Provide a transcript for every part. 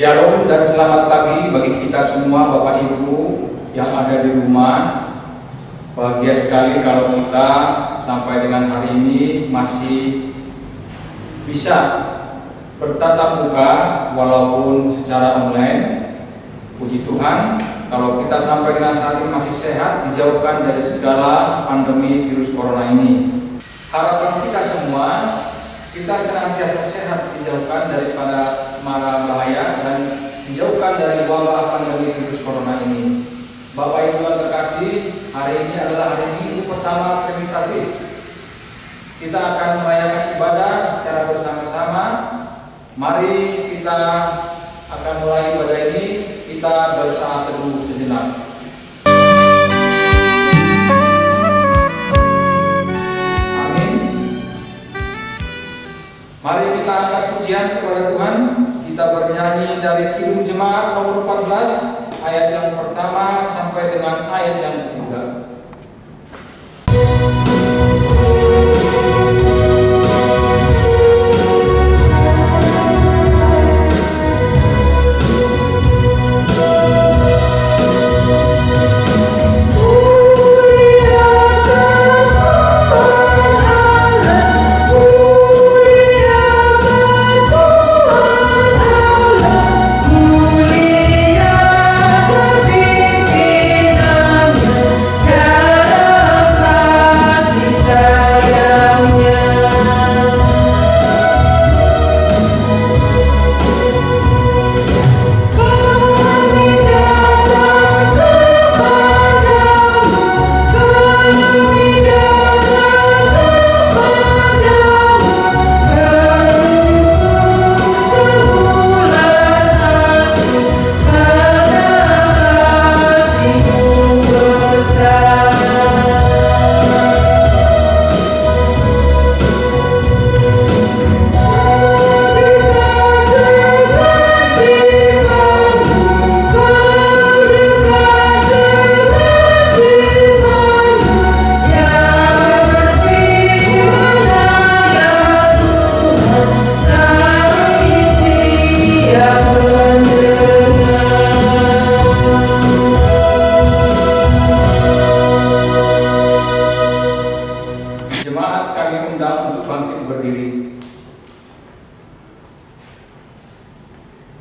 Shalom dan selamat pagi bagi kita semua Bapak Ibu yang ada di rumah. Bahagia sekali kalau kita sampai dengan hari ini masih bisa bertatap muka walaupun secara online. Puji Tuhan, kalau kita sampai dengan saat ini masih sehat, dijauhkan dari segala pandemi virus corona ini. Harapan kita semua, kita senantiasa sehat, dijauhkan daripada mara bahaya dan dijauhkan dari wabah pandemi virus corona ini. Bapak Ibu yang terkasih, hari ini adalah hari Minggu pertama Trinitatis. Kita akan merayakan ibadah secara bersama-sama. Mari kita akan mulai ibadah ini. Kita bersaat teduh sejenak. Amin. Mari kita angkat pujian kepada Tuhan. Kita bernyanyi dari Kidung Jemaat nomor 14, ayat yang pertama sampai dengan ayat yang ketiga.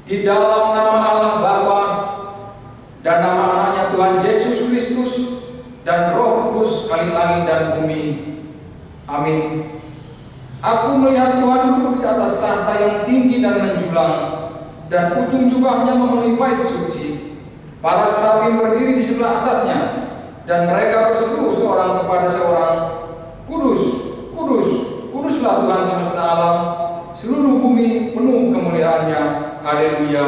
Di dalam nama Allah Bapa dan nama anaknya Tuhan Yesus Kristus dan Roh Kudus kali langit dan bumi. Amin. Aku melihat Tuhan duduk di atas tahta yang tinggi dan menjulang, dan ujung jubahnya memenuhi bait suci. Para serafim berdiri di sebelah atasnya, dan mereka berseru seorang kepada seorang, Kudus, Kudus, Kuduslah Tuhan semesta alam, seluruh bumi penuh kemuliaan-Nya. Haleluya.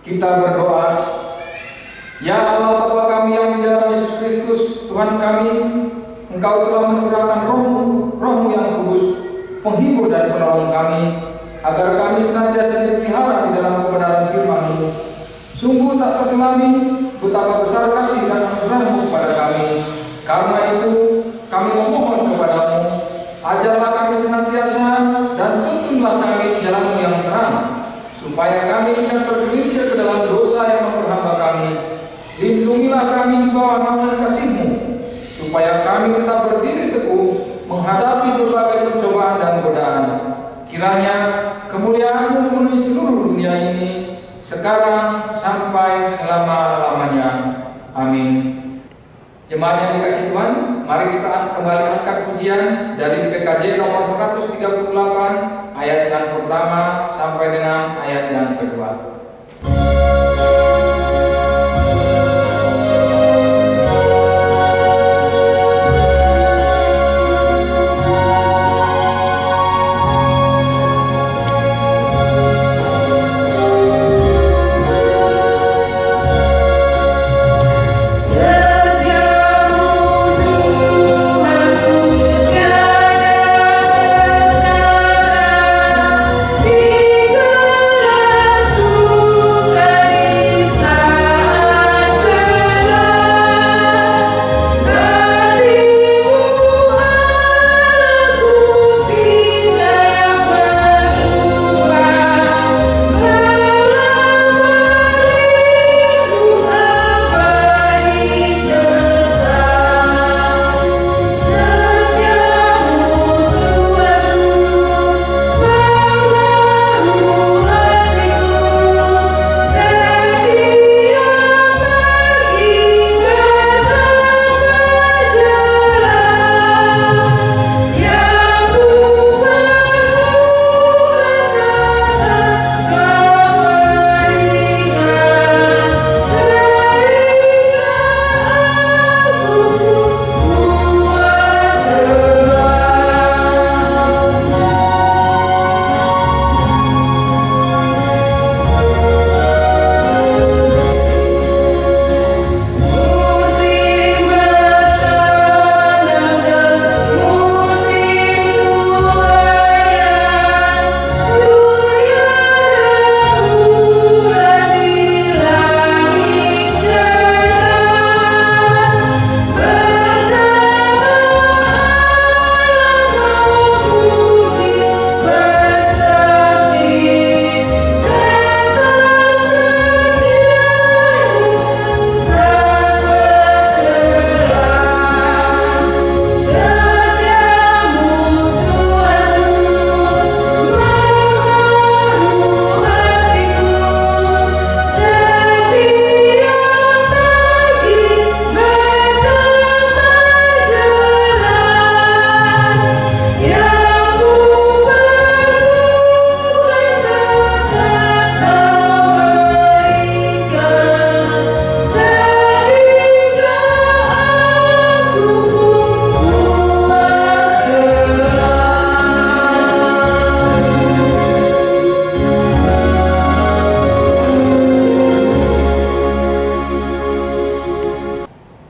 Kita berdoa. Ya Allah Bapa kami yang di dalam Yesus Kristus, Tuhan kami, Engkau telah mencurahkan Roh-Mu yang kudus, penghibur dan penolong kami, agar kami senantiasa dipelihara di dalam kebenaran firman-Mu. Sungguh tak terselami betapa besar kasih dan anugerah-Mu kepada kami. Karena itu kami memohon kepadamu, ajarlah kami senantiasa dan tuntunlah kami di jalan-Mu yang terang, supaya kami tidak tergelincir ke dalam dosa yang memperhamba kami. Lindungilah kami di bawah naungan kasih-Mu, supaya kami tetap berdiri teguh menghadapi berbagai pencobaan dan godaan. Kiranya kemuliaan-Mu memenuhi seluruh dunia ini, sekarang sampai selama-lamanya. Amin. Jemaat yang dikasihi Tuhan, mari kita kembali angkat pujian dari PKJ nomor 138 ayat yang pertama sampai dengan ayat yang kedua.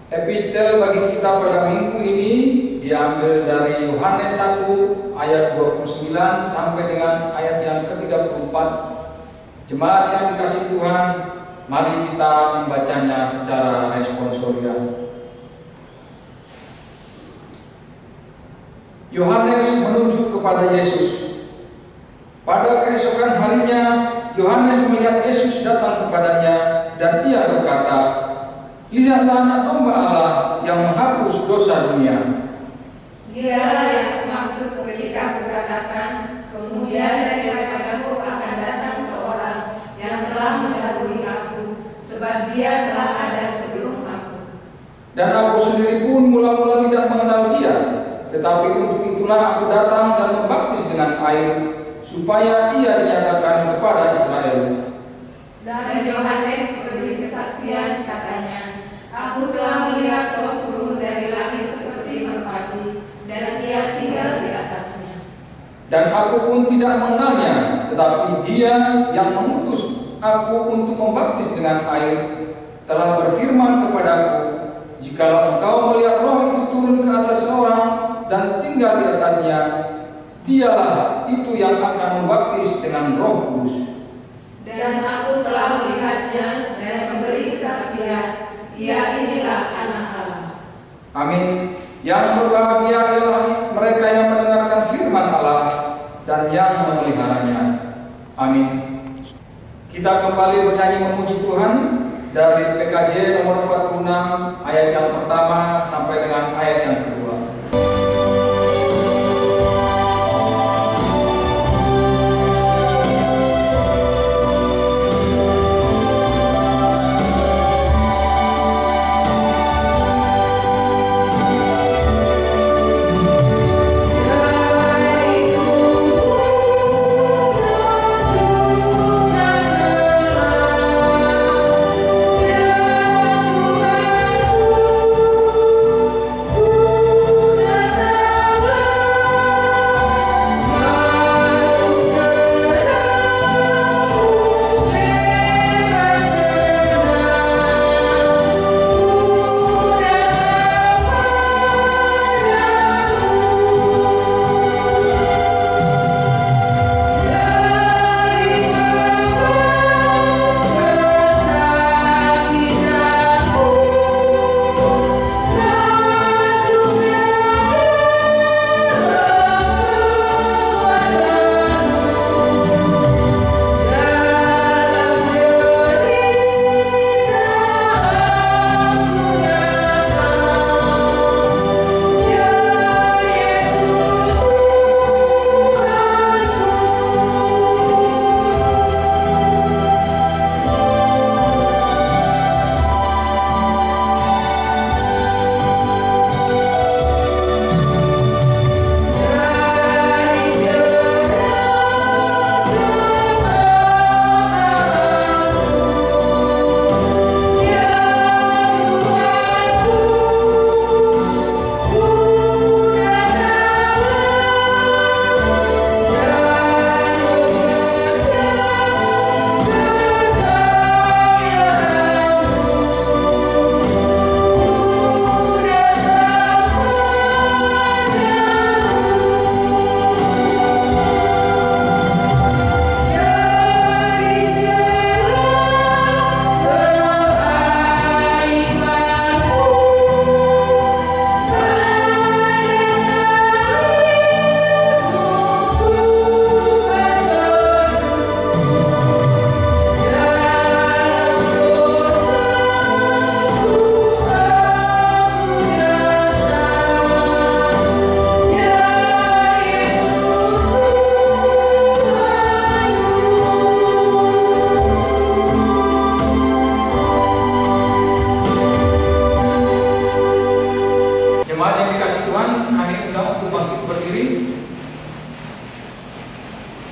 Epistel bagi kita pada minggu ini diambil dari Yohanes 1 ayat 29 sampai dengan ayat yang ke-34. Jemaat yang dikasihi Tuhan, mari kita membacanya secara responsorial. Yohanes menuju kepada Yesus. Pada keesokan harinya, Yohanes melihat Yesus datang kepadanya dan ia berkata, "Lihatlah anak domba Allah yang menghapus dosa dunia." Dialah yang maksud ketika kukatakan, kemudian daripadaku akan datang seorang yang telah mendahului aku, sebab dia telah ada sebelum aku. Dan aku sendiri pun mula-mula tidak mengenal dia, tetapi untuk itulah aku datang dan membaptis dengan air, supaya ia dinyatakan kepada Israel. Dan Yohanes beri kesaksian, katanya, "Aku telah melihat Roh turun dari langit seperti merpati, dan ia tinggal di atasnya. Dan aku pun tidak mengenalnya, tetapi dia yang mengutus aku untuk membaptis dengan air, telah berfirman kepadaku, jikalau engkau melihat roh itu turun ke atas seorang dan tinggal di atasnya, dialah itu yang akan membaptis dengan Roh Kudus. Dan aku telah melihatnya dan memberi kesaksian, ia inilah anak Allah. Amin. Yang berbahagia ialah mereka yang mendengarkan firman Allah dan yang memeliharanya. Amin. Kita kembali bernyanyi memuji Tuhan dari PKJ nomor 46 ayat yang pertama sampai dengan ayat yang kedua.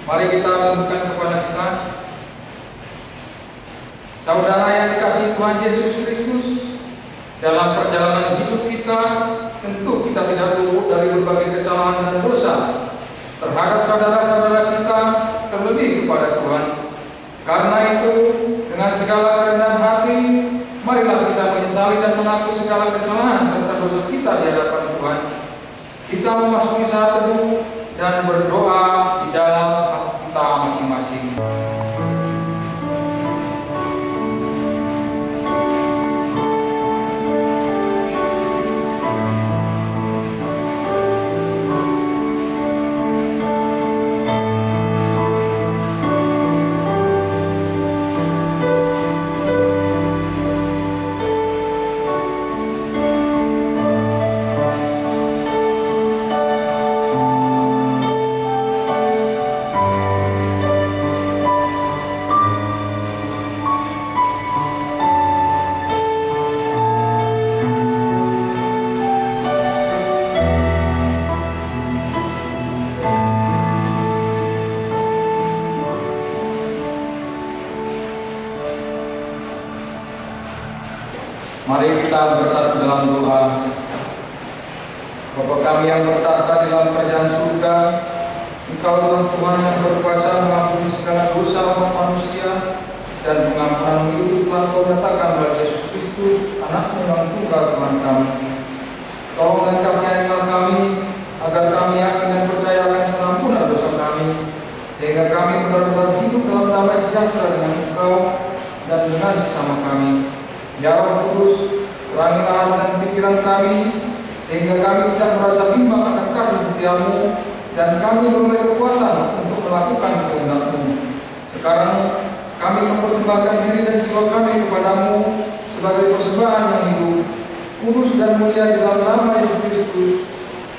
Mari kita tundukkan kepala kita. Saudara yang dikasihi Tuhan Yesus Kristus, dalam perjalanan hidup kita, tentu kita tidak luput dari berbagai kesalahan dan dosa terhadap saudara-saudara kita, terlebih kepada Tuhan. Karena itu, dengan segala kerendahan hati, marilah kita menyesali dan mengaku segala kesalahan serta dosa kita di hadapan Tuhan. Kita memasuki saat teduh dan berdoa di dalam hati kita masing-masing. Mari kita bersatu dalam doa. Bapa kami yang bertahta di dalam kerajaan surga, Engkau adalah Tuhan yang berkuasa mengampuni segala dosa umat manusia. dan pengampunan itu telah Kau nyatakan bagi Yesus Kristus, Anak-Mu yang tunggal Tuhan kami. Tolong dan kasihanilah kami, agar kami yakin dan percaya akan pengampunan dosa kami, sehingga kami benar-benar hidup dalam damai sejahtera dengan Engkau dan dengan sesama kami. Ya Roh Kudus, terangilah hati dan pikiran kami, sehingga kami tidak merasa bimbang akan kasih setiamu, dan kami beroleh kekuatan untuk melakukan kehendak-Mu. Sekarang kami mempersembahkan diri dan jiwa kami kepadamu sebagai persembahan yang hidup, kudus dan mulia di dalam nama Yesus Kristus,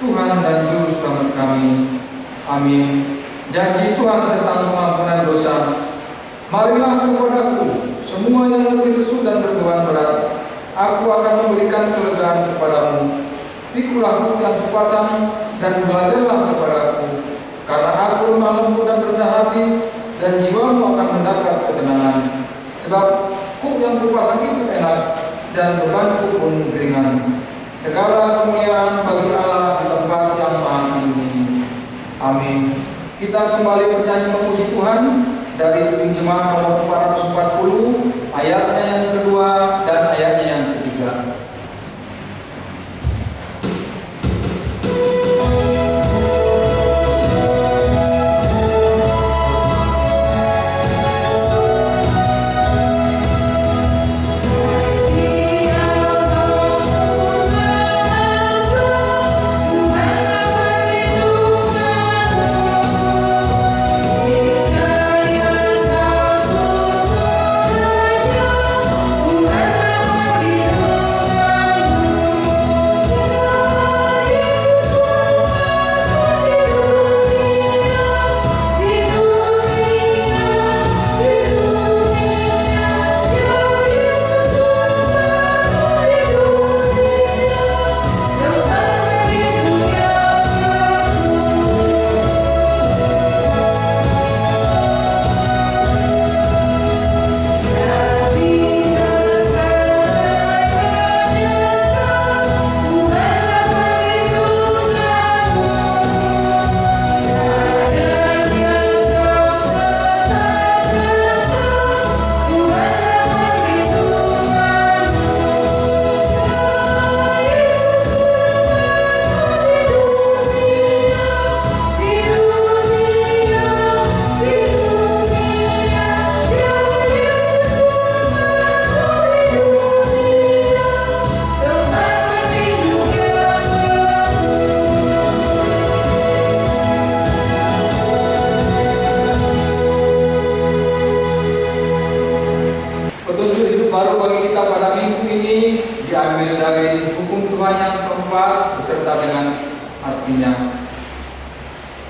Tuhan dan Juru Selamat kami. Amin. Janji Tuhan tentang pengampunan dosa. Marilah kepadaku semua yang lebih lesu dan berbeban berat, aku akan memberikan kelegaan kepadamu. Pikulah yang kupasang dan belajarlah kepadaku, karena aku lemah lembut dan rendah hati, dan jiwamu akan mendapat ketenangan. Sebab kuk yang kupasang itu enak, dan bebanku pun ringan. Segala kemuliaan bagi Allah di tempat yang maha tinggi. Amin. Kita kembali bernyanyi memuji Tuhan dari Jemaat nomor 440, ayatnya yang kedua dan ayatnya yang ketiga.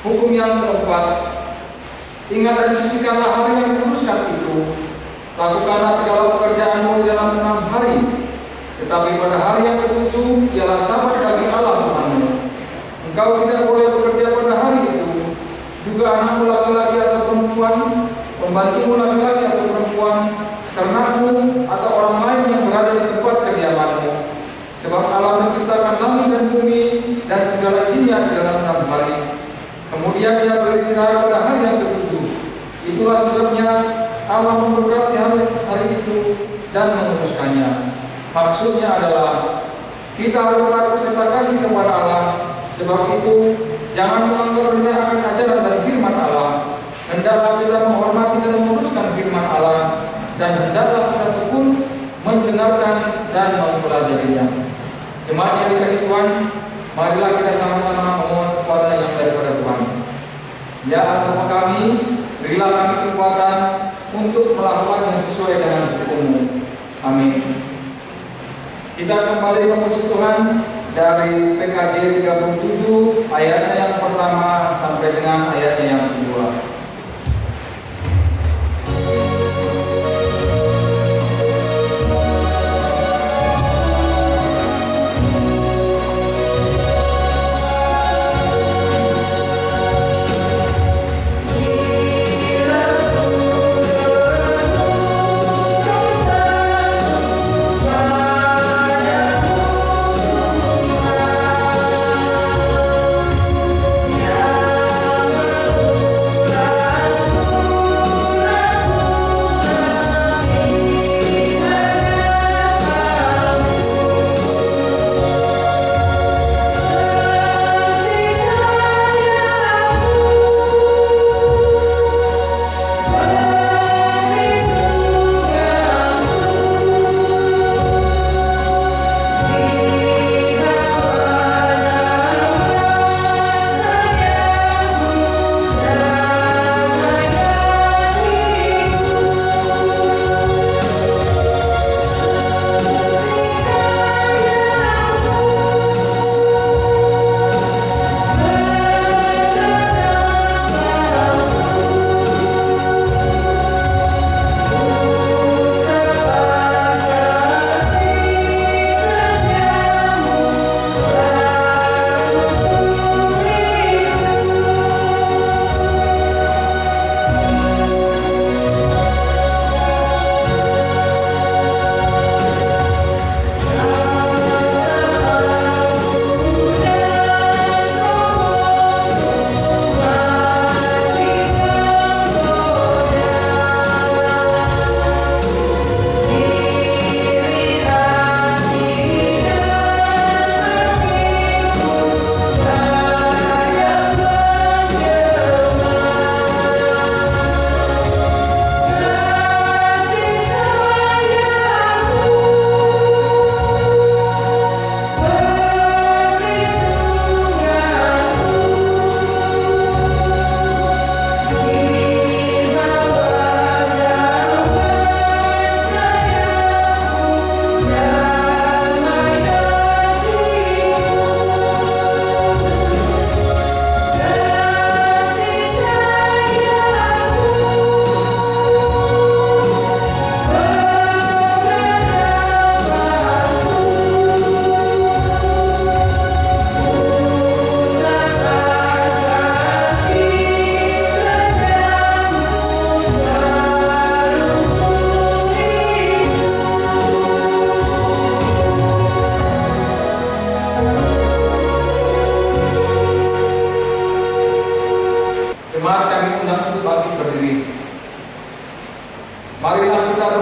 Hukum yang keempat, ingat dan sucikanlah hari yang dikuduskan itu. Lakukanlah segala pekerjaanmu di dalam 6 hari, tetapi pada hari yang ke-7 ialah Sabat bagi Allah Tuhanmu. Engkau tidak boleh bekerja pada hari itu. Juga anakmu laki-laki atau perempuan, pembantumu laki-laki atau perempuan, ternakmu atau orang lain yang berada di tempat kediamanmu. Sebab Allah menciptakan langit dan bumi dan segala isinya di dalam 6 hari. Kemudian Dia beristirahat pada hari yang ke-7. Itulah sebabnya Allah memberkati hari itu dan menguduskannya. Maksudnya adalah kita harus takut serta kasih kepada Allah. Sebab itu jangan menganggap rendah akan ajaran dan firman Allah. Hendaklah kita menghormati dan menguduskan firman Allah, dan hendaklah kita tekun mendengarkan dan mempelajarinya. Jemaat yang dikasihi Tuhan, marilah kita sama-sama memohon kekuatan yang daripada Tuhan. Ya Allah kami, berilah kami kekuatan untuk melakukan yang sesuai dengan hukum-Mu. Amin. Kita kembali memuji Tuhan dari PKJ 37 ayatnya yang pertama sampai dengan ayatnya yang kedua. Ya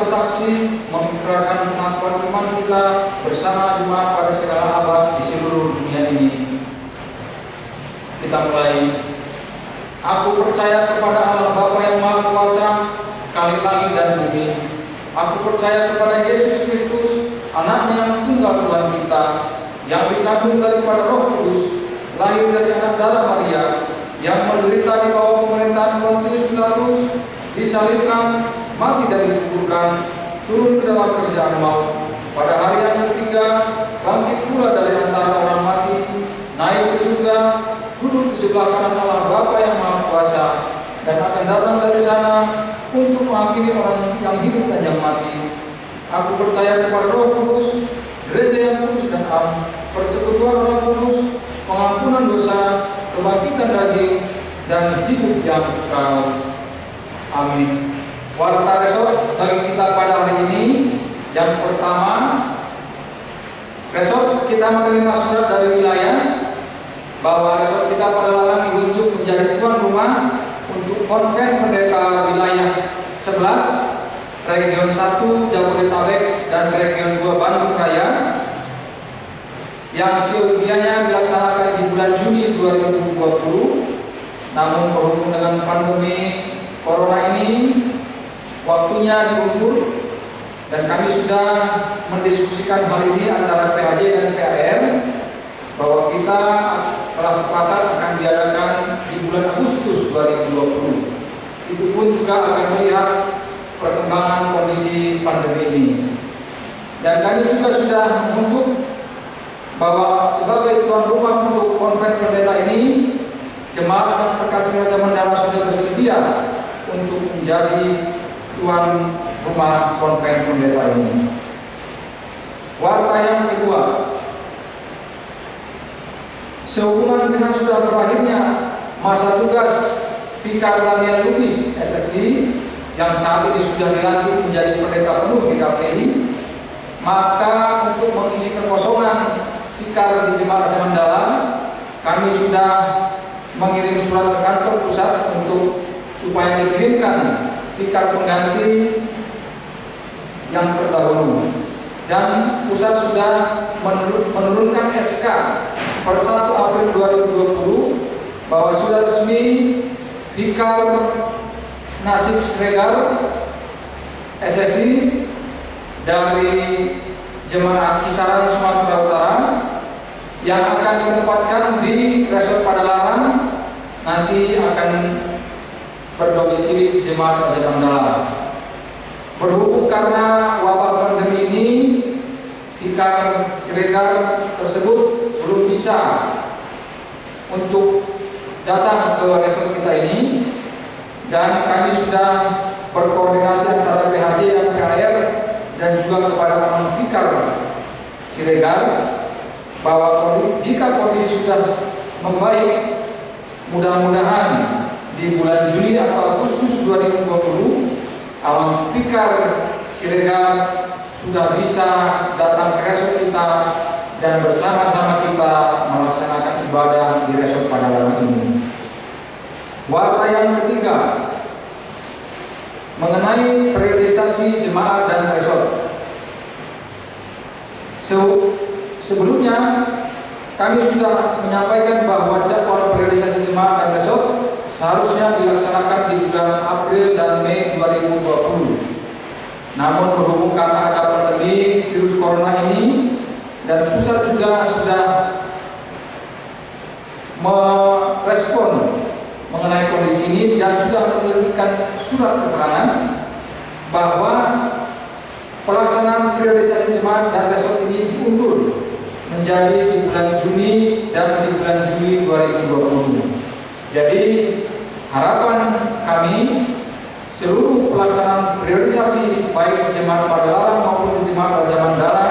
bersaksi mengikrarkan pengakuan iman kita bersama jemaat pada segala abad di seluruh dunia ini. Kita mulai. Aku percaya kepada Allah Bapa yang Maha Kuasa, Khalik langit dan bumi. Aku percaya kepada Yesus Kristus, Anaknya yang tunggal Tuhan kita, yang dikandung daripada Roh Kudus, lahir dari anak darah Maria, yang menderita di bawah pemerintahan Pontius Pilatus, disalibkan, mati dan dikuburkan, turun ke dalam kerajaan maut. Pada hari yang ketiga, bangkit pula dari antara orang mati, naik ke surga, duduk di sebelah kanan Allah Bapa yang Maha Kuasa, dan akan datang dari sana untuk menghakimi orang yang hidup dan yang mati. Aku percaya kepada Roh Kudus, gereja yang kudus dan am, persekutuan orang kudus, pengampunan dosa, kebangkitan daging, dan hidup yang kekal. Amin. Warta resort bagi kita pada hari ini, yang pertama, resort kita menerima surat dari wilayah bahwa resort kita pada larang diunjuk menjadi tuan rumah untuk konven pendeta wilayah 11, Region 1 Jabodetabek dan Region 2 Bandung Raya, yang seyogianya dilaksanakan di bulan Juni 2020. Namun berhubung dengan pandemi Corona ini, waktunya diundur, dan kami sudah mendiskusikan hal ini antara PHJ dan PAR bahwa kita telah sepakat akan diadakan di bulan Agustus 2020. Itu pun juga akan melihat perkembangan kondisi pandemi ini. Dan kami juga sudah menunjuk bahwa sebagai tuan rumah untuk konven pendeta ini, jemaat dan perkasih Raja Mandala sudah bersedia untuk menjadi tuan rumah konven pendeta ini. Warta yang kedua, sehubungan dengan sudah berakhirnya masa tugas Vikar Daniel Lubis SSI yang saat ini sudah dilantik menjadi pendeta penuh di KPI, maka untuk mengisi kekosongan Vikar di Jemaat Raja Mandala, kami sudah mengirim surat ke kantor pusat untuk supaya dikirimkan Vikar pengganti yang terdahulu, dan pusat sudah menurunkan SK per 1 April 2020 bahwa sudah resmi Vikar Nasib Sregar SSI dari Jemaat Kisaran Sumatera Utara yang akan ditempatkan di Resort Padalarang nanti akan berdomisili di Jemaat Raja Mandala. Berhubung karena wabah pandemi ini, Vikar Sregar tersebut belum bisa untuk datang ke resort kita ini, dan kami sudah berkoordinasi antara PHJ dan PAR dan juga kepada Amang Vikar Siregar bahwa jika kondisi sudah membaik, mudah-mudahan di bulan Juli atau Agustus 2020 Amang Vikar Siregar sudah bisa datang ke resort kita dan bersama-sama kita melaksanakan ibadah di resort Padalarang ini. Warta yang ketiga mengenai periodisasi jemaat dan resort. Sebelumnya kami sudah menyampaikan bahwa jadwal periodisasi jemaat dan resort seharusnya dilaksanakan di bulan April dan Mei 2020. Namun berhubung karena ada pandemi virus corona ini, dan pusat juga sudah merespon mengenai kondisi ini dan sudah menerbitkan surat keterangan bahwa pelaksanaan periodisasi jemaat dan resort ini diundur menjadi di bulan Juni dan di bulan Juli 2020. Jadi harapan kami seluruh pelaksanaan periodisasi baik di Jemaat Padalarang maupun di Jemaat Raja Mandala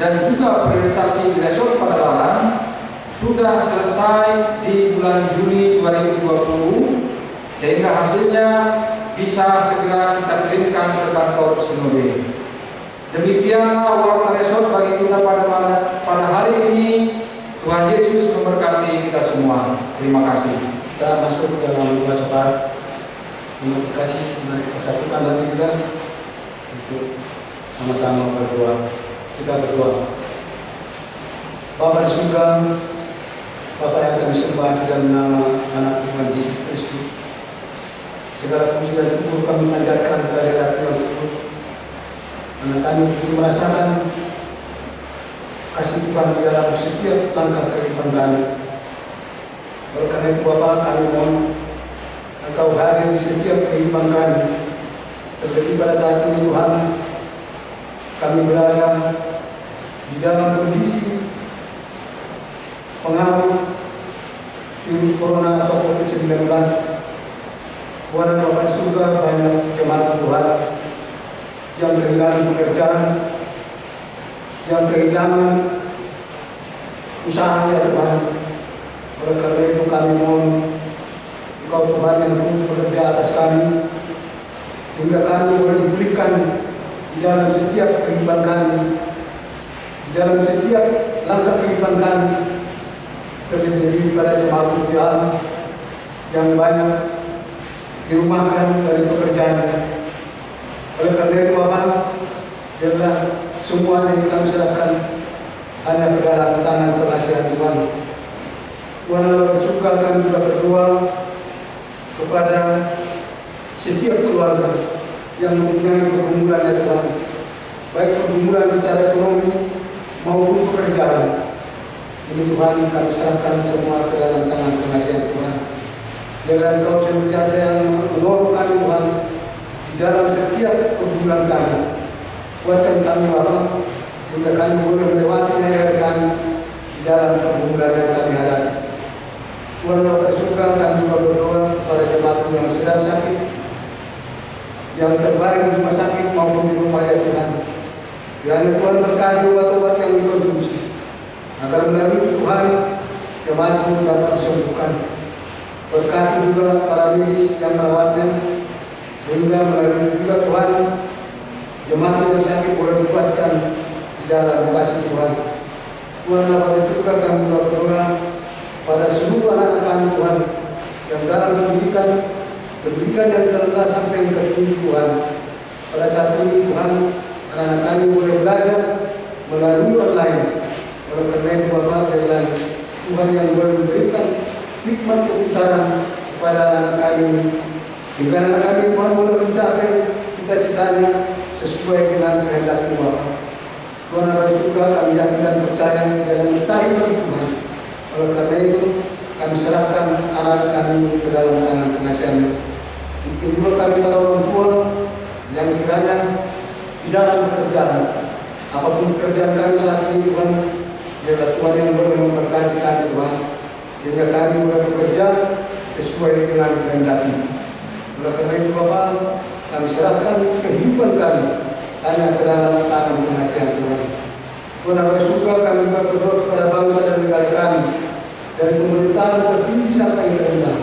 dan juga periodisasi di resort Padalarang sudah selesai di bulan Juli 2020, sehingga hasilnya bisa segera kita kirimkan ke kantor Sinode. Demikianlah warta resort bagi kita pada hari ini. Tuhan Yesus memberkati kita semua. Terima kasih. Kita masuk dalam doa syafaat untuk kasih menarik persatuan hati kita. untuk sama-sama berdoa. Kita berdoa. Bapa di surga, Bapa yang kami sembah di dalam nama anak Tuhan Yesus Kristus, segala puji dan syukur kami panjatkan kepada Tuhan Kudus, karena kami merasakan kasih Tuhan di dalam setiap langkah kehidupan kami. Oleh karena itu Bapa, kami mohon Engkau hadir di setiap kehidupan kami. Terlebih pada saat ini Tuhan, kami berada di dalam kondisi pengaruh virus corona atau COVID-19. Tuhan dan Bapa di surga, banyak jemaat Tuhan yang kehilangan pekerjaan, yang kehilangan usaha ya Tuhan. Oleh karena itu kami mohon Engkau Tuhan yang bekerja atas kami, sehingga kami boleh dipulihkan di dalam setiap kehidupan kami, di dalam setiap langkah kehidupan kami. Terlebih pada jemaat Tuhan yang banyak dirumahkan dari pekerjaannya. Oleh karena itu Bapak, biarlah semua yang kami serahkan hanya ke dalam tangan penasihat Tuhan. Tuhan Allah bersyukur, kami juga berdoa kepada setiap keluarga yang mempunyai pergumulan ya Tuhan, baik pergumulan secara ekonomi maupun pekerjaan. Ini Tuhan kami serahkan semua ke dalam tangan penasihat Tuhan. Biarlah Engkau senantiasa yang menolong kami Tuhan di dalam setiap pergumulan kami. Kuatkan kami Bapa, sehingga kami boleh melewati hari-hari kami di dalam pergumulan yang kami hadapi. Tuhan Allah bersyukur, kami juga berdoa kepada jemaat yang sedang sakit, yang terbaring di rumah sakit maupun di rumah ya Tuhan. Kiranya Tuhan berkati obat-obat yang dikonsumsi, agar melalui Tuhan jemaat pun dapat disembuhkan. Berkati juga para medis yang merawatnya, sehingga melalui juga Tuhan jemaat yang sakit boleh dikuatkan di dalam kasih Tuhan. Tuhan Allah bersyukur, kami juga berdoa pada seluruh anak-anak kami Tuhan yang dalam pendidikan yang terendah sampai yang tertinggi Tuhan. Pada saat ini Tuhan, anak-anak kami boleh belajar melalui online. Oleh karena itu Bapak, biarlah Tuhan yang boleh memberikan hikmat kepintaran kepada anak kami, hingga anak kami Tuhan boleh mencapai cita-citanya sesuai dengan kehendak Tuhan. Tuhan Allah juga kami yakin dan percaya tidak ada mustahil bagi Tuhan. Oleh karena itu kami serahkan anak kami ke dalam tangan penasihat. Mungkin juga kami para orang tua yang kiranya di dalam pekerjaan, apapun pekerjaan kami saat ini Tuhan, biarlah Tuhan yang boleh memberkati kami Tuhan, sehingga kami boleh bekerja sesuai dengan kehendak-Mu. Oleh karena itu Bapak, kami serahkan kehidupan kami hanya ke dalam tangan penasihat Tuhan. Tuhan Allah bersyukur, kami juga berdoa kepada bangsa dan negara kami, dari pemerintahan tertinggi sampai yang terendah.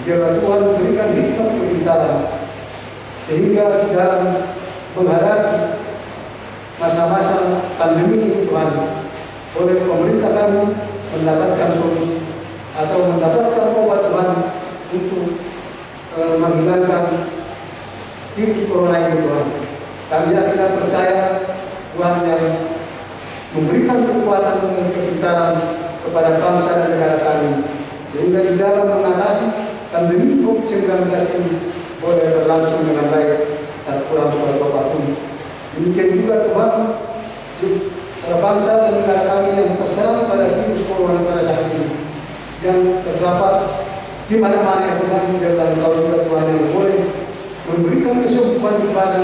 Biarlah Tuhan memberikan hikmat kepintaran, sehingga di dalam menghadapi masa-masa pandemi ini Tuhan, oleh pemerintah kami mendapatkan solusi atau mendapatkan obat Tuhan untuk menghilangkan virus corona ini Tuhan. Kami yakin dan percaya Tuhan yang memberikan kekuatan dan kepintaran kepada bangsa dan negara kami, sehingga di dalam mengatasi pandemi COVID-19 ini boleh berlangsung dengan baik tak kurang suatu apapun. Demikian juga Tuhan, para bangsa dan negara kami yang terserang pada virus corona pada saat ini, yang terdapat di mana-mana ya Tuhan, biarlah Engkau juga Tuhan yang boleh memberikan kesembuhan kepada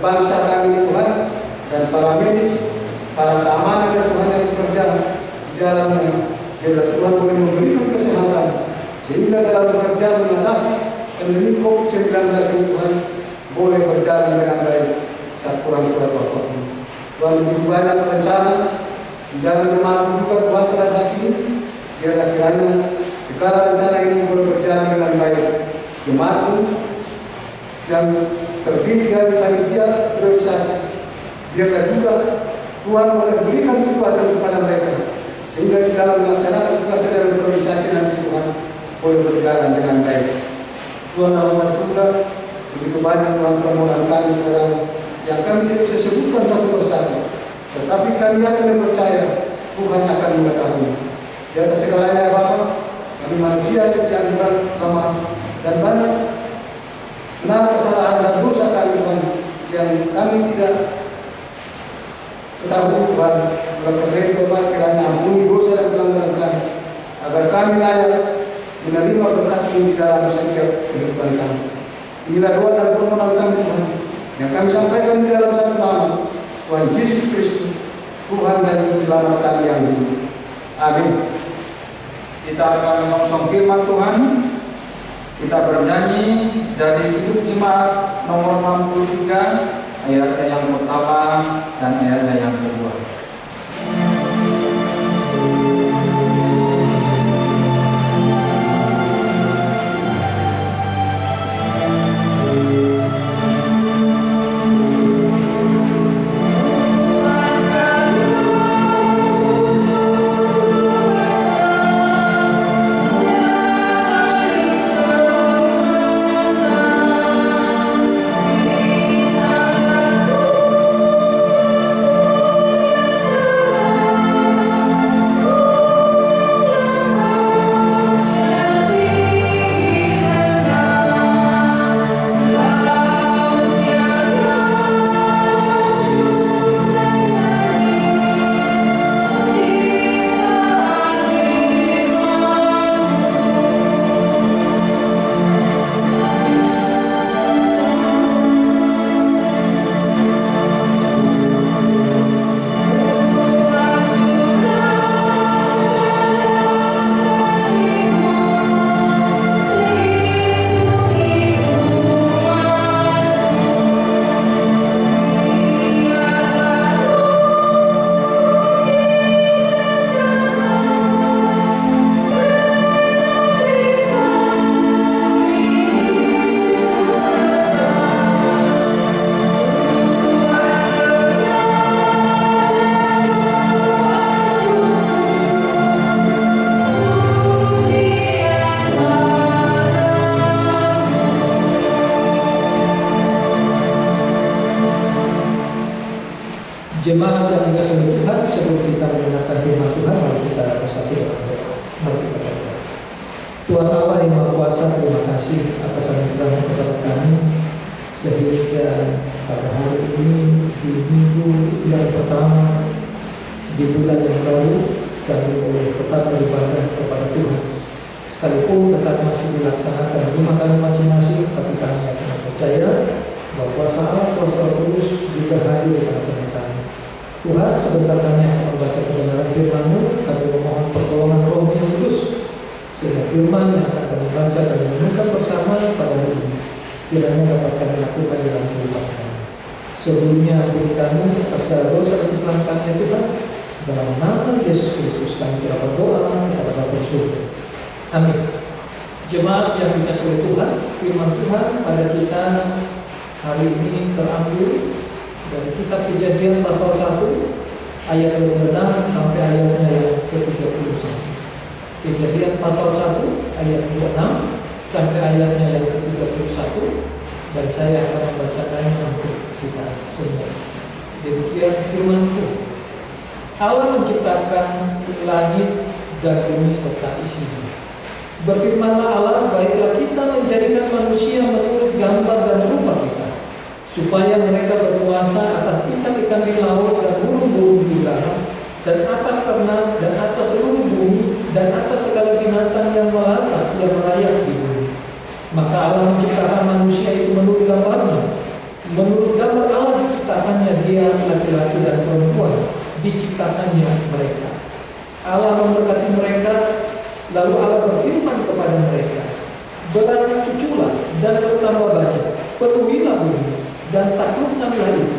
bangsa kami Tuhan, dan para medis, para keamanan dan Tuhan yang bekerja di dalamnya. Biarlah Tuhan boleh memberikan kesehatan, sehingga dalam bekerja mengatasi pandemi COVID-19 ini Tuhan boleh berjalan dengan baik, tak kurang suatu apapun. Tuhan begitu banyak rencana di dalam jemaat juga Tuhan pada saat ini. Biarlah kiranya segala rencana ini boleh berjalan dengan baik. Jemaat yang terdiri dari panitia priorisasi, biarlah juga Tuhan boleh berikan kekuatan kepada mereka, sehingga di dalam melaksanakan tugas dan priorisasi nanti Tuhan boleh berjalan dengan baik. Tuhan Allah bersyukur, Begitu banyak Tuhan permohonan kami sekarang yang kami tidak bisa sebutkan satu persatu, tetapi kami akan percaya Tuhan akan mengetahui. Di atas segalanya Bapa, kami manusia yang lemah dan banyak benar kesalahan dan dosa kami Tuhan yang kami tidak ketahui Tuhan. Oleh karena itu Tuhan, kiranya ampuni dosa dan pelanggaran kami, agar kami layak menerima berkat-Mu di dalam setiap kehidupan kami. Inilah doa dan permohonan kami Tuhan, yang kami sampaikan di dalam satu nama Tuhan Yesus Kristus, Tuhan dan Juru Selamat kami yang hidup. Amin. Kita akan menyongsong firman Tuhan. Kita bernyanyi dari Hidup Jemaat nomor 63, ayatnya yang pertama dan ayatnya yang kedua. Jemaat yang dikasihi Tuhan, sebelum kita mendengarkan firman Tuhan, mari kita bersatu dalam doa. Mari kita berdoa. Tuhan Allah yang Maha Kuasa, terima kasih atas anugerah kepada kami sehingga pada hari ini di minggu yang pertama di bulan yang baru kami boleh tetap beribadah kepada Tuhan. Sekalipun tetap masih dilaksanakan di rumah kami masing-masing, tapi kami akan percaya bahwa kuasa Allah, kuasa Roh Kudus juga hadir di tengah-tengah kami. Tuhan, sebentar kami akan membaca kebenaran firman-Mu, kami memohon pertolongan Roh yang Kudus, sehingga firman yang akan kami baca dan renungkan bersama pada hari ini kiranya dapat kami lakukan dalam kehidupan kami. Sebelumnya ampuni kami atas segala dosa dan kesalahan kami ya Tuhan. Dalam nama Yesus Kristus kami telah berdoa kepada Bapa surga. Amin. Jemaat yang dikasihi oleh Tuhan, firman Tuhan pada kita hari ini terambil dari kitab Kejadian pasal 1 ayat 26 sampai ayatnya yang ke-31. Kejadian pasal 1 ayat 26 sampai ayatnya yang ke-31, dan saya akan membacakannya untuk kita semua. Demikian firman Tuhan. Allah menciptakan langit dan bumi serta isinya. Berfirmanlah Allah, baiklah kita menjadikan manusia menurut gambar dan rupa kita, supaya mereka berkuasa atas ikan-ikan di laut dan burung-burung di udara, dan atas ternak dan atas seluruh bumi, dan atas segala binatang yang melata yang merayap di bumi. Maka Allah menciptakan manusia itu menurut gambarnya. Menurut gambar Allah diciptakannya dia, laki-laki dan perempuan diciptakannya mereka. Allah memberkati mereka, lalu Allah berfirman kepada mereka, bercuculah dan bertambah banyak, penuhilah bumi dan taklukkanlah itu,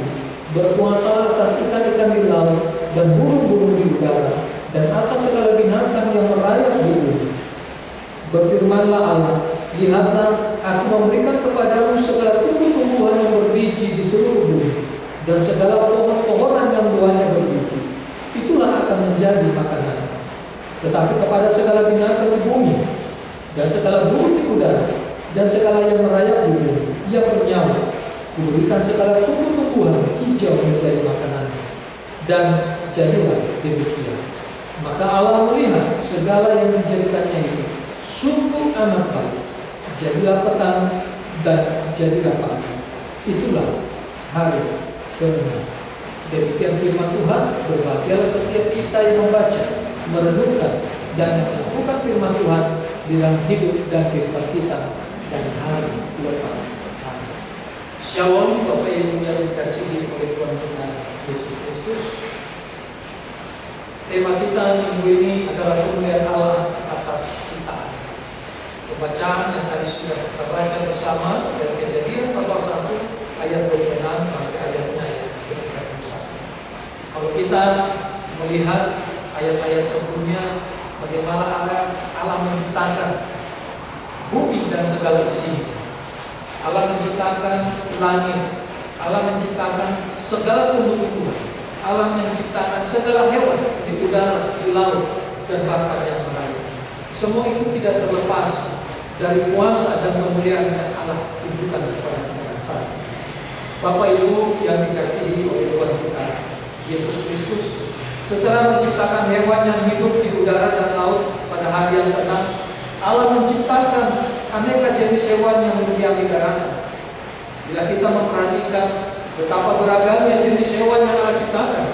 berkuasa atas ikan-ikan di laut dan burung-burung di udara, dan atas segala binatang yang merayap di bumi. Berfirmanlah Allah, lihatlah, aku memberikan kepadamu segala tumbuh-tumbuhan yang berbiji di seluruh bumi, dan segala pohon-pohonan yang buahnya berbiji. Itulah akan menjadi makanan. Tetapi kepada segala binatang di bumi, dan segala burung di udara, dan segala yang merayap di bumi, yang bernyawa, kuberikan segala tumbuh-tumbuhan hijau menjadi makanan, dan jadilah demikian. Maka Allah melihat segala yang dijadikannya itu sungguh amat baik. Jadilah petang dan jadilah pagi. Itulah hari ke-6. Demikian firman Tuhan. Berbahagialah setiap kita yang membaca, merenungkan, dan melakukan firman Tuhan di dalam hidup dan kehidupan kita dan hari lepas hari. Shalom Bapak Ibu yang dikasihi oleh Tuhan kita Yesus Kristus. Tema kita minggu ini adalah kemuliaan Allah atas ciptaan. Pembacaan yang tadi sudah kita baca bersama dari Kejadian pasal 1 ayat 26 sampai ayatnya ayat 31. Kalau kita melihat ayat-ayat sebelumnya, bagaimana Allah menciptakan bumi dan segala isinya. Allah menciptakan langit, Allah menciptakan segala tumbuh-tumbuhan, Allah menciptakan segala hewan di udara, di laut, dan bahkan yang lain. Semua itu tidak terlepas dari kuasa dan kemuliaan yang Allah tunjukkan kepada kita saat ini. Bapak Ibu yang dikasihi oleh Tuhan kita Yesus Kristus, setelah menciptakan hewan yang hidup di udara dan laut pada hari yang ke-6, Allah menciptakan aneka jenis hewan yang berdiam di daratan. Bila kita memperhatikan betapa beragamnya jenis hewan yang Allah ciptakan,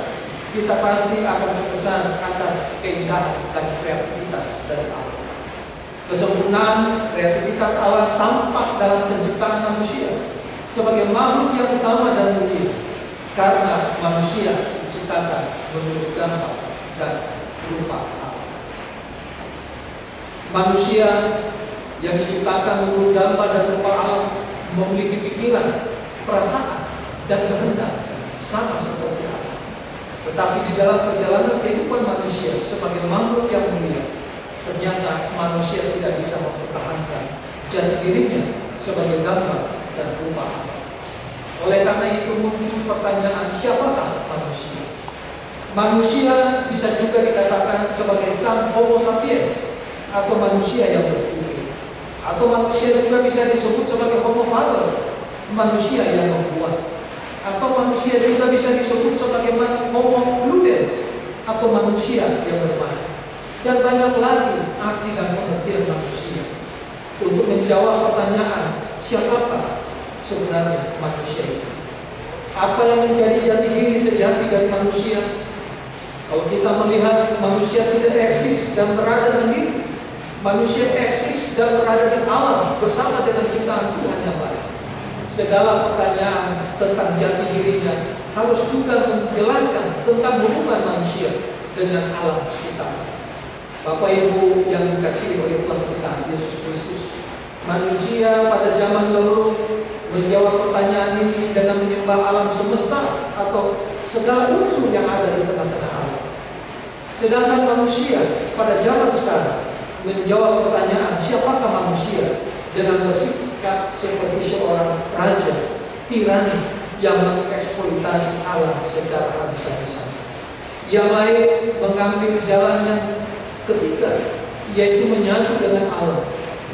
kita pasti akan terkesan atas keindahan dan kreativitas dari Allah. Kesempurnaan kreativitas Allah tampak dalam penciptaan manusia sebagai makhluk yang utama dan mulia, karena manusia diciptakan menurut gambar dan rupa Allah. Manusia yang diciptakan menurut gambar dan rupa Allah memiliki pikiran, perasaan, dan kehendak sama seperti Allah. Tetapi di dalam perjalanan kehidupan manusia sebagai makhluk yang mulia, ternyata manusia tidak bisa mempertahankan jati dirinya sebagai gambar dan rupa Allah. Oleh karena itu muncul pertanyaan, siapakah manusia? Manusia bisa juga dikatakan sebagai sang Homo sapiens, atau manusia yang berpikir, atau manusia juga bisa disebut sebagai Homo faber, manusia yang membuat, atau manusia juga bisa disebut sebagai Homo ludens, atau manusia yang bermain. Dan banyak lagi arti dan pengertian manusia. Untuk menjawab pertanyaan, siapakah sebenarnya manusia itu? Apa yang menjadi jati diri sejati dari manusia? Kalau kita melihat manusia tidak eksis dan berada sendiri, manusia eksis dan berada di alam bersama dengan ciptaan Tuhan yang baik. Segala pertanyaan tentang jati dirinya harus juga menjelaskan tentang hubungan manusia dengan alam sekitar. Bapak Ibu yang dikasihi oleh Tuhan kita Yesus Kristus, manusia pada zaman dahulu menjawab pertanyaan ini dengan menyembah alam semesta atau segala unsur yang ada di tengah-tengah alam. Sedangkan manusia pada zaman sekarang menjawab pertanyaan siapakah manusia dengan bersikap seperti seorang raja tirani yang mengeksploitasi alam secara habis-habisan. Yang lain mengambil jalan yang ketiga, yaitu menyatu dengan Allah,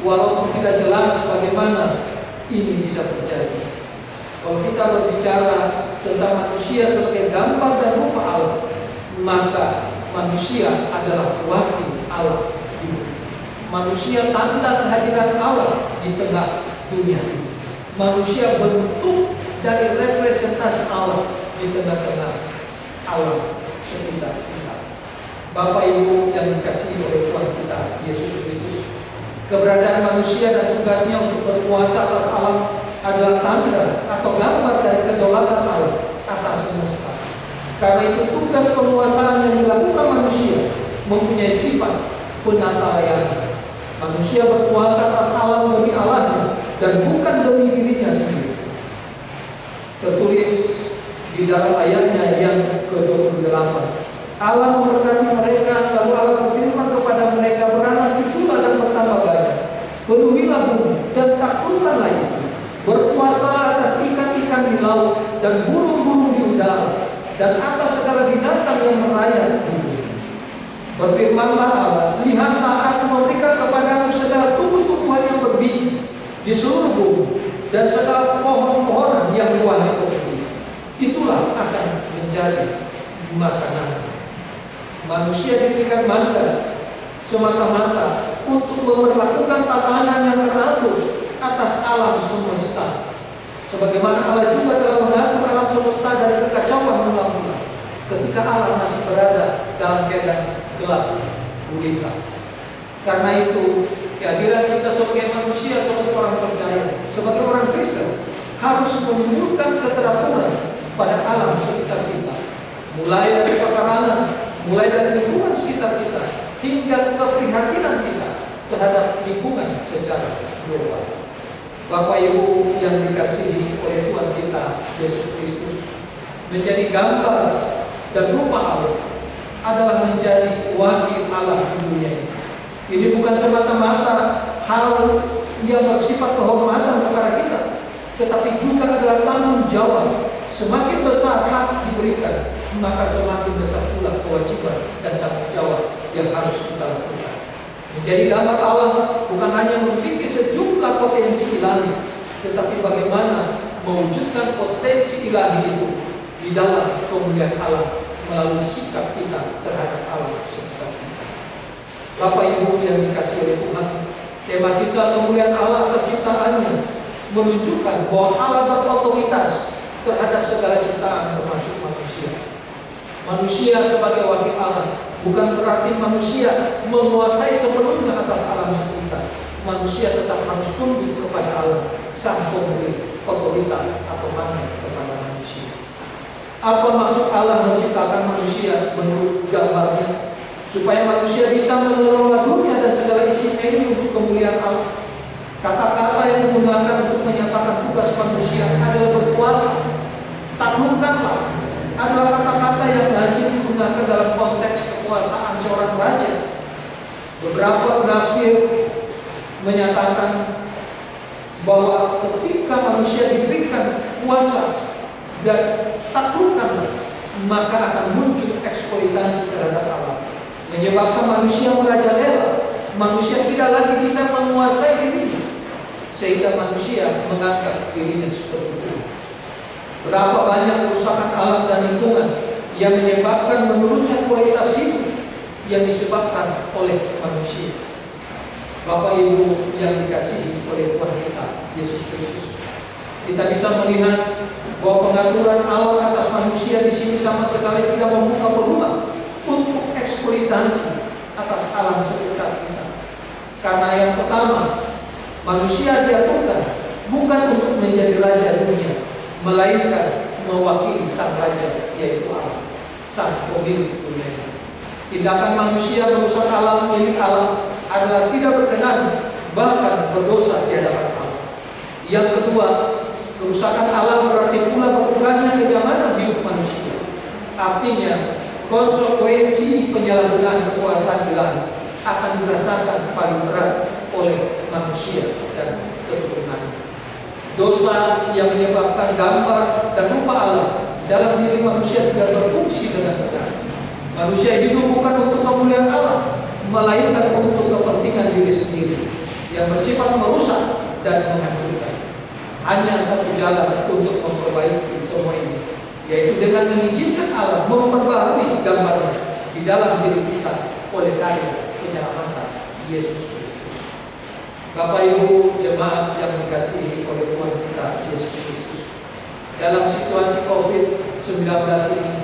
walaupun tidak jelas bagaimana ini bisa terjadi. Kalau kita berbicara tentang manusia sebagai gambar dan rupa Allah, maka manusia adalah wakil Allah di bumi. Manusia tanda kehadiran Allah di tengah dunia ini. Manusia bentuk dari representasi Allah di tengah-tengah alam sekitar kita. Bapak Ibu yang dikasihi oleh Tuhan kita Yesus Kristus, keberadaan manusia dan tugasnya untuk berkuasa atas alam adalah tanda atau gambar dari kedaulatan Allah atas semesta. Karena itu tugas penguasaan yang dilakukan manusia mempunyai sifat penata layanan. Manusia berkuasa atas alam demi Allahnya dan bukan demi dirinya sendiri. Tertulis di dalam ayatnya yang ke-28, Allah memberkati mereka, lalu Allah berfirman kepada mereka, beranak cuculah dan bertambah banyak, penuhilah bumi dan taklukkanlah itu, berkuasa atas ikan-ikan di laut dan burung-burung di udara dan atas segala binatang yang merayap di bumi. Berfirmanlah Allah, lihatlah aku memberikan kepadamu segala tumbuh-tumbuhan yang berbiji di seluruh bumi, dan segala pohon-pohonan yang buahnya berbiji, itulah akan menjadi makanan. Manusia diberikan mandat semata-mata untuk memperlakukan tatanan yang teratur atas alam semesta, sebagaimana Allah juga telah mengatur alam semesta dari kekacauan mula-mula ketika alam masih berada dalam keadaan gelap gulita. Karena itu, kehadiran kita sebagai manusia, sebagai orang percaya, sebagai orang Kristen, harus menunjukkan keteraturan pada alam sekitar kita, mulai dari pekarangan, mulai dari lingkungan sekitar kita, hingga keprihatinan kita terhadap lingkungan secara global. Bapak Ibu yang dikasihi oleh Tuhan kita Yesus Kristus, menjadi gambar dan rupa Allah adalah menjadi wakil Allah di dunia ini. Ini bukan semata-mata hal yang bersifat kehormatan kepada kita, tetapi juga adalah tanggung jawab. Semakin besar hak diberikan, maka semakin besar pula kewajiban dan tanggung jawab yang harus kita lakukan. Menjadi gambar Allah bukan hanya memiliki sejumlah potensi ilahi, tetapi bagaimana mewujudkan potensi ilahi itu di dalam kemuliaan Allah melalui sikap kita terhadap alam sekitar kita. Bapak Ibu yang dikasihi oleh Tuhan, tema kita kemuliaan Allah atas ciptaannya menunjukkan bahwa Allah berotoritas terhadap segala ciptaan termasuk manusia. Manusia sebagai wakil Allah bukan berarti manusia menguasai sepenuhnya atas alam sekitar. Manusia tetap harus tunduk kepada Allah, sang pemberi otoritas atau mandat kepada manusia. Apa maksud Allah menciptakan manusia menurut gambarnya? Supaya manusia bisa mengelola dunia dan segala isinya ini untuk kemuliaan Allah. Kata-kata yang digunakan untuk menyatakan tugas manusia adalah berkuasa, taklukkanlah, adalah kata-kata yang lazim digunakan dalam konteks kekuasaan seorang raja. Beberapa penafsir menyatakan bahwa ketika manusia diberikan kuasa dan taklukkanlah, maka akan muncul eksploitasi terhadap Allah, menyebabkan manusia merajalela. Manusia tidak lagi bisa menguasai dirinya, sehingga manusia menganggap dirinya seperti itu. Berapa banyak kerusakan alam dan lingkungan yang menyebabkan menurunnya kualitas hidup yang disebabkan oleh manusia. Bapak Ibu yang dikasihi oleh Tuhan kita Yesus Kristus, kita bisa melihat bahwa pengaturan Allah atas manusia di sini sama sekali tidak membuka peluang untuk eksploitasi atas alam sekitar kita. Karena yang pertama, manusia diaturkan bukan untuk menjadi raja dunia, melainkan mewakili sang raja, yaitu Allah, sang pemilik dunia. Tindakan manusia merusak alam milik Allah adalah tidak berkenan, bahkan berdosa di hadapan Allah. Yang kedua, kerusakan alam berarti pula berkurangnya kenyamanan hidup manusia. Artinya, konsekuensi penyalahgunaan kekuasaan ilahi akan dirasakan paling berat oleh manusia dan keturunannya. Dosa yang menyebabkan gambar dan rupa Allah dalam diri manusia tidak berfungsi dengan benar. Manusia hidup bukan untuk kemuliaan Allah, melainkan untuk kepentingan diri sendiri yang bersifat merusak dan menghancurkan. Hanya satu jalan untuk memperbaiki semua ini, yaitu dengan mengizinkan Allah memperbaharui gambarnya di dalam diri kita oleh karya penyelamatan Yesus Kristus. Bapak Ibu jemaat yang dikasihi oleh Tuhan kita Yesus Kristus, dalam situasi COVID-19 ini,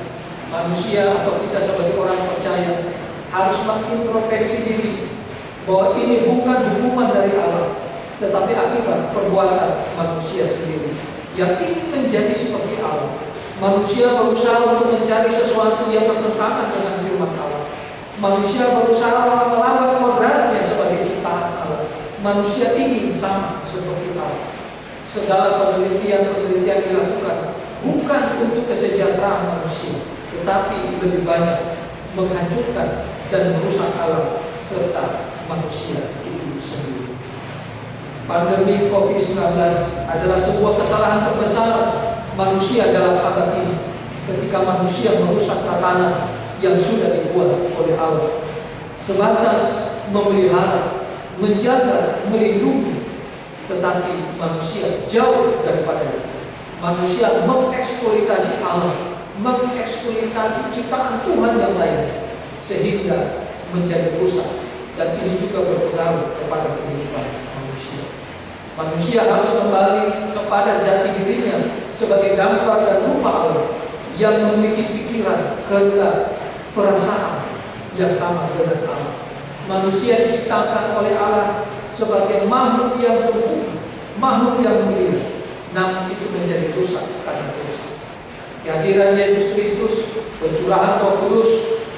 manusia atau kita sebagai orang percaya harus mengintrospeksi diri bahwa ini bukan hukuman dari Allah, tetapi akibat perbuatan manusia sendiri yang ingin menjadi seperti Allah. Manusia berusaha untuk mencari sesuatu yang bertentangan dengan firman Allah. Manusia berusaha melawan kodratnya sebagai ciptaan Allah. Manusia ingin sama seperti Allah. Segala penelitian dilakukan bukan untuk kesejahteraan manusia, tetapi lebih banyak menghancurkan dan merusak alam serta manusia itu sendiri. Pandemi COVID-19 adalah sebuah kesalahan terbesar manusia dalam abad ini, ketika manusia merusak tatanan yang sudah dibuat oleh Allah, sebatas memelihara, menjaga, melindungi tetapi manusia jauh daripada itu. Manusia mengeksploitasi Allah, mengeksploitasi ciptaan Tuhan yang lain, sehingga menjadi rusak. Dan ini juga berpengaruh kepada kehidupan manusia. Manusia harus kembali kepada jati dirinya sebagai gambar dan rupa Allah, yang memiliki pikiran, kehendak, perasaan yang sama dengan Allah. Manusia diciptakan oleh Allah sebagai makhluk yang sempurna, makhluk yang mulia, namun itu menjadi rusak karena dosa. Kehadiran Yesus Kristus, pencurahan Roh Kudus,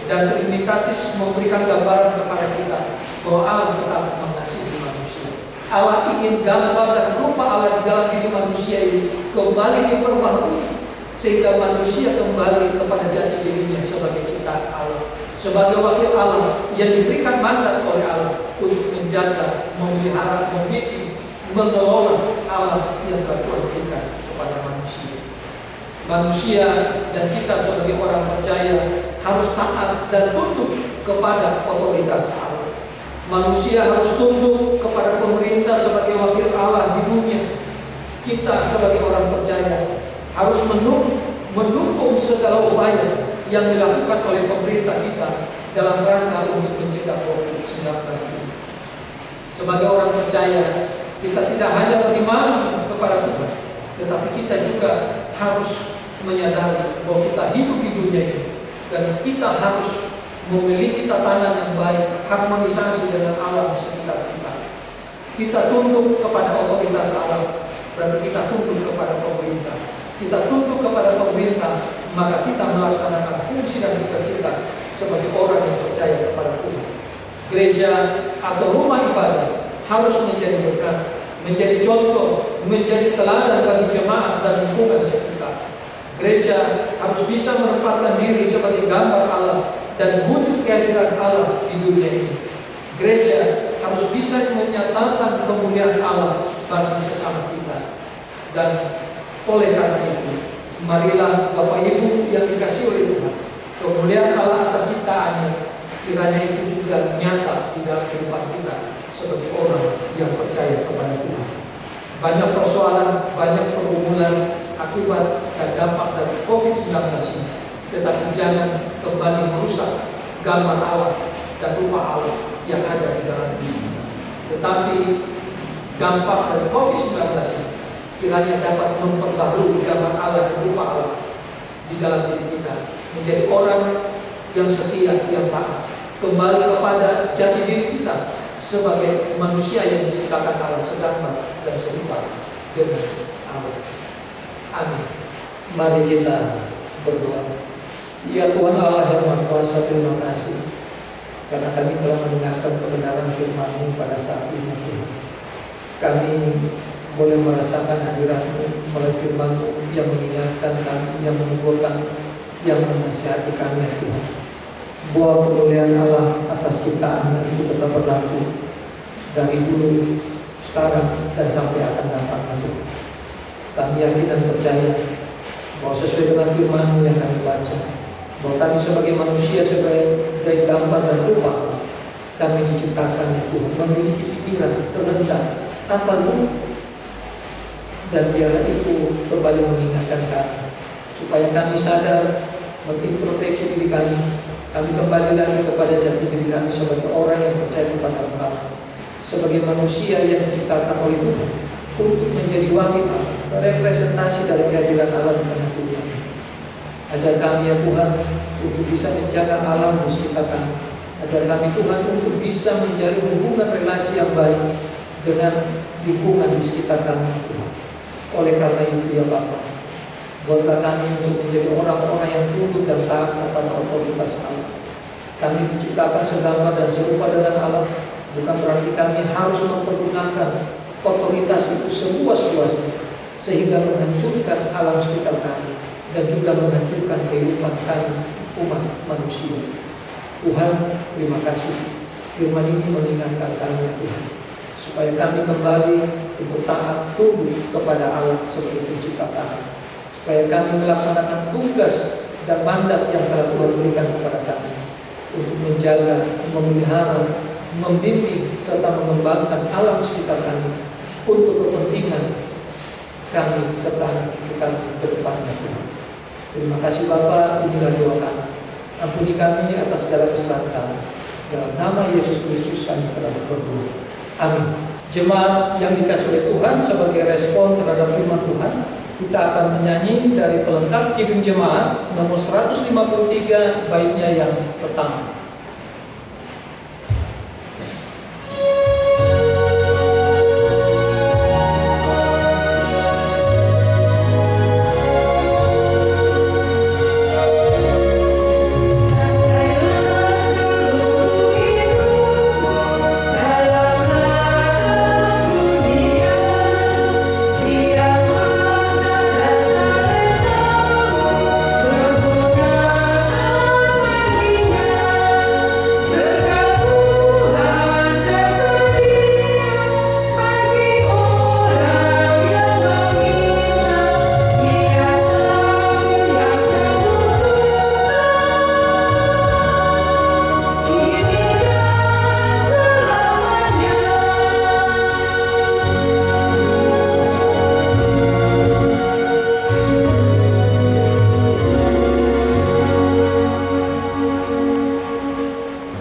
dan Trinitatis memberikan gambaran kepada kita bahwa Allah tetap mengasihi manusia. Allah ingin gambar dan rupa Allah di dalam diri manusia ini kembali diperbaharui, sehingga manusia kembali kepada jati dirinya sebagai ciptaan Allah, sebagai wakil Allah yang diberikan mandat oleh Allah untuk menjaga, memelihara, membimbing, mengelola Allah yang telah Tuhan berikan kepada manusia. Manusia dan kita sebagai orang percaya harus taat dan tunduk kepada otoritas Allah. Manusia harus tunduk kepada pemerintah sebagai wakil Allah di dunia. Kita sebagai orang percaya harus mendukung segala upaya yang dilakukan oleh pemerintah kita dalam rangka untuk mencegah COVID-19 ini. Sebagai orang percaya, kita tidak hanya beriman kepada Tuhan, tetapi kita juga harus menyadari bahwa kita hidup di dunia ini, dan kita harus memiliki tatanan yang baik, harmonisasi dengan alam sekitar kita. Kita tunduk kepada otoritas Allah, berarti kita tunduk kepada pemerintah. Kita tunduk kepada pemerintah, maka kita melaksanakan fungsi dan tugas kita sebagai orang yang percaya kepada Tuhan. Gereja atau rumah ibadah harus menjadi berkat, menjadi contoh, menjadi teladan bagi jemaat dan lingkungan sekitar. Gereja harus bisa menempatkan diri sebagai gambar Allah dan wujud kehadiran Allah di dunia ini. Gereja harus bisa menyatakan kemuliaan Allah bagi sesama kita. Dan oleh karena itu, marilah Bapak Ibu yang dikasihi oleh Tuhan, kemuliaan Allah atas ciptaannya kiranya itu juga nyata di dalam kehidupan kita sebagai orang yang percaya kepada Tuhan. Banyak persoalan, banyak pergumulan akibat dan dampak dari COVID-19 ini, tetapi jangan kembali merusak gambar Allah dan rupa Allah yang ada di dalam diri kita. Tetapi dampak dari COVID-19 ini kiranya dapat memperbaharui gambar Allah dan rupa Allah di dalam diri kita, menjadi orang yang setia, yang taat, kembali kepada jati diri kita sebagai manusia yang diciptakan Allah segambar dan serupa dengan Allah. Amin. Mari kita berdoa. Ya Tuhan Allah yang Maha Kuasa, terima kasih karena kami telah mendengarkan kebenaran firman-Mu pada saat ini Tuhan. Kami boleh merasakan hadirat-Mu melalui firman-Mu yang mengingatkan kami, yang menguatkan, yang menasihati kami Tuhan. Bahwa kemuliaan Allah atas ciptaan itu tetap berlaku dari dulu, sekarang, dan sampai akan datang Tuhan. Kami yakin dan percaya bahwa sesuai dengan firman yang kami baca, bahwa kami sebagai manusia, sebagai gambar dan rupa, kami diciptakan Tuhan memiliki pikiran, kehendak, akal budi, dan biarlah itu kembali mengingatkan kami supaya kami sadar, mengintrospeksi diri kami kembali lagi kepada jati diri kami sebagai orang yang percaya kepada Engkau, sebagai manusia yang diciptakan oleh Tuhan untuk menjadi wakil Allah, representasi dari kehadiran Allah di tengah dunia. Ajar kami ya Tuhan untuk bisa menjaga alam di sekitar kami. Ajar kami Tuhan untuk bisa menjalin hubungan relasi yang baik dengan lingkungan di sekitar kami Tuhan. Oleh karena itu ya Bapa, buatlah kami untuk menjadi orang-orang yang tunduk dan taat kepada otoritas Allah. Kami diciptakan segambar dan serupa dengan Allah, bukan berarti kami harus mempergunakan otoritas itu seluas-luasnya sehingga menghancurkan alam sekitar kami dan juga menghancurkan kehidupan kami umat manusia. Tuhan, terima kasih. Firman ini mengingatkan kami ya Tuhan, supaya kami kembali untuk taat tunduk kepada Allah sebagai pencipta kami, supaya kami melaksanakan tugas dan mandat yang telah Tuhan berikan kepada kami untuk menjaga, memelihara, membimbing serta mengembangkan alam sekitar kami untuk kepentingan kami serta anak cucu kami ke depannya Tuhan. Terima kasih Bapa, inilah doa kami. Ampuni kami atas segala kesalahan kami. Dalam nama Yesus Kristus kami telah berdoa. Amin. Jemaat yang dikasih oleh Tuhan, sebagai respon terhadap firman Tuhan, kita akan menyanyi dari pelengkap Kidung Jemaat nomor 153 baitnya yang pertama.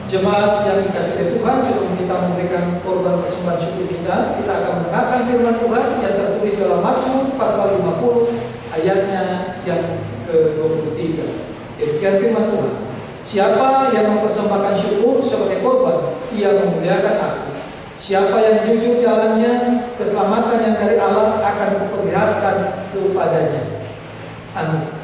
Jemaat yang dikasih oleh Tuhan, sebelum kita memberikan korban persembahan syukur kita akan mendengarkan firman Tuhan yang tertulis dalam Mazmur pasal 50 ayatnya yang ke-23. Demikian firman Tuhan. Siapa yang mempersembahkan syukur sebagai korban, ia memuliakan aku. Siapa yang jujur jalannya, keselamatan yang dari Allah akan kuperlihatkan kepadanya. Amin.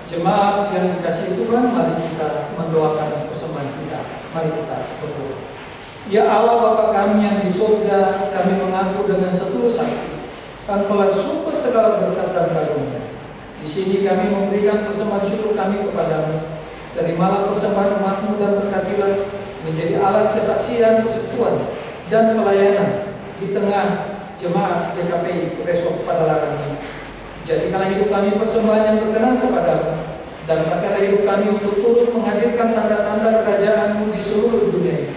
Jemaat yang dikasihi Tuhan, mari kita mendoakan persembahan kita. Mari kita berdoa. Ya Allah Bapa kami yang di surga, kami mengaku dengan setulus hati, tanpa sumber segala berkat dan karunia. Di sini kami memberikan persembahan syukur kami kepadamu. Terimalah persembahan umat-Mu dan berkatilah menjadi alat kesaksian, persekutuan dan pelayanan di tengah jemaat DKPI besok pada larang ini. Jadikanlah hidup kami persembahan yang berkenan kepadamu, dan pakailah hidup kami untuk turut menghadirkan tanda-tanda kerajaan-Mu di seluruh dunia ini.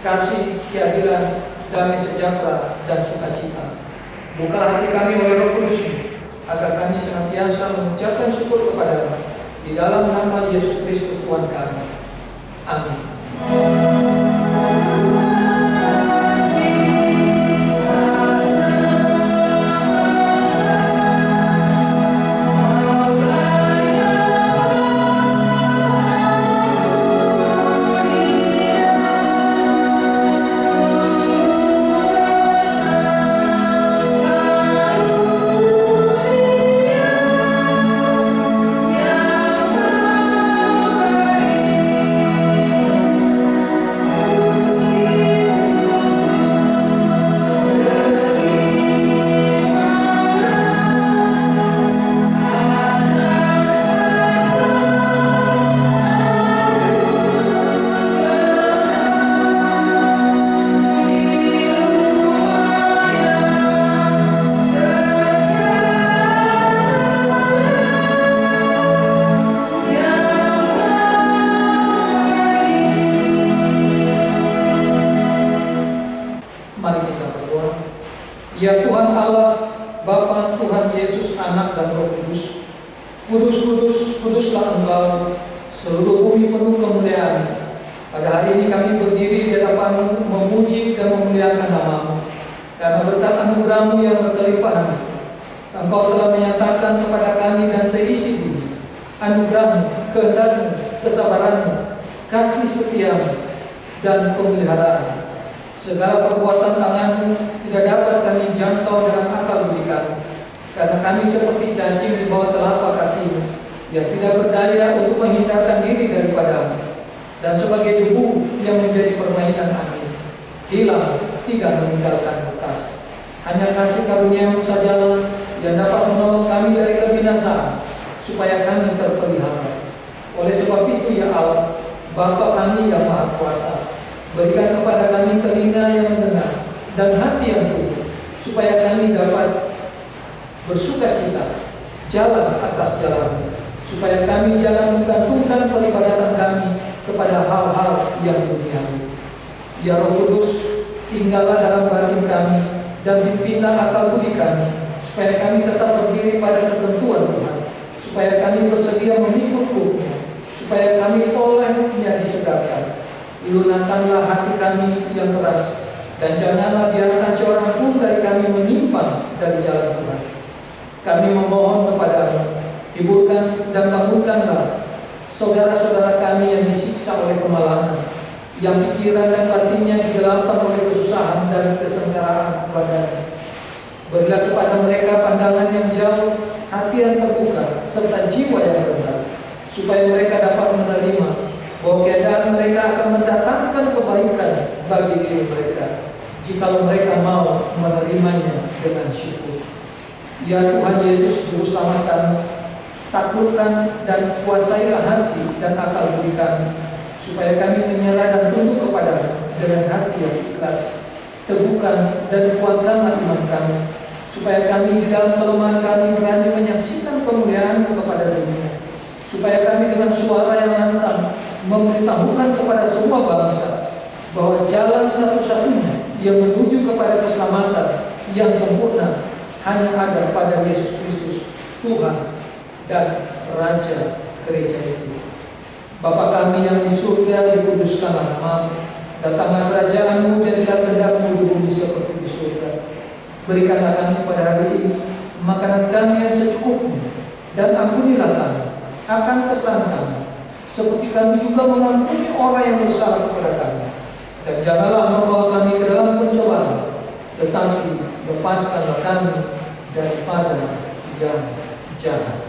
Kasih, keadilan, damai sejahtera, dan sukacita. Bukalah hati kami oleh Roh Kudus-Mu, agar kami senantiasa mengucapkan syukur kepadamu. Di dalam nama Yesus Kristus Tuhan kami. Amin. Ya Tuhan Allah, Bapa, Tuhan Yesus, Anak dan Roh Kudus, kudus, kudus, kuduslah Engkau, seluruh bumi penuh kemuliaan. Pada hari ini kami berdiri di hadapan-Mu, memuji dan memuliakan nama-Mu, karena berkat anugerah-Mu yang berkelimpahan. Engkau telah menyatakan kepada kami dan seisi bumi anugerah-Mu, kehendak-Mu, kesabaran-Mu, kasih setia-Mu, dan pemeliharaan. Segala perbuatan tangan-Mu tidak dapat kami jangkau dalam akal budi kami, karena kami seperti cacing di bawah telapak kaki-Mu yang tidak berdaya untuk menghindarkan diri daripada-Mu. dan sebagai debu yang menjadi permainan angin, hilang tidak meninggalkan bekas. Hanya kasih karunia-Mu sajalah yang dapat menolong kami dari kebinasaan, supaya kami terpelihara. Oleh sebab itu ya Allah, Bapa kami yang Maha Kuasa, berikan kepada kami telinga yang mendengar dan hati yang tunduk, supaya kami dapat bersukacita jalan atas jalan-Mu, supaya kami jangan menggantungkan peribadatan kami kepada hal-hal yang duniawi. Ya Roh Kudus, tinggallah dalam batin kami dan pimpinlah akal budi kami, supaya kami tetap berdiri pada ketentuan Tuhan, supaya kami bersedia mengikut hukum-Nya, supaya kami olehnya disegarkan. Lunakkanlah hati kami yang keras, dan janganlah biarkan seorang pun dari kami menyimpang dari jalan Tuhan. Kami memohon kepada-Mu, hiburkan dan bangunkanlah saudara-saudara kami yang disiksa oleh kemalangan, yang pikiran dan batinnya digelapkan oleh kesusahan dan kesengsaraan badan. Berilah kepada mereka pandangan yang jauh, hati yang terbuka, serta jiwa yang rendah, supaya mereka dapat menerima bahwa keadaan mereka akan mendatangkan kebaikan bagi diri mereka, jikalau mereka mau menerimanya dengan syukur. Ya Tuhan Yesus, Juru Selamat kami, taklukkan dan kuasailah hati dan akal budi kami, supaya kami menyerah dan tunduk kepada-Mu dengan hati yang ikhlas. Teguhkan dan kuatkanlah iman kami, supaya kami di dalam kelemahan kami berani menyaksikan kemuliaan-Mu kepada dunia, supaya kami dengan suara yang lantang memberitahukan kepada semua bangsa bahwa jalan satu-satunya yang menuju kepada keselamatan yang sempurna hanya ada pada Yesus Kristus, Tuhan dan Raja gereja itu. Bapa kami yang di surga, dikuduskanlah nama-Mu, datanglah kerajaan-Mu, jadilah kehendak-Mu di bumi seperti di surga. Berikanlah kami pada hari ini makanan kami yang secukupnya, dan ampunilah kami akan kesalahan kami, seperti kami juga mengampuni orang yang bersalah kepada kami. Dan janganlah membawa kami ke dalam pencobaan, tetapi lepaskanlah kami daripada yang jahat.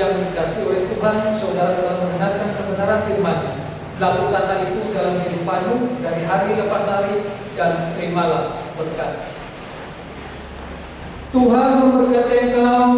Yang dikasihi oleh Tuhan, saudara telah mendengarkan kebenaran firman-Nya. Lakukanlah itu dalam kehidupanmu dari hari lepas hari, dan terimalah berkat. Tuhan memberkati engkau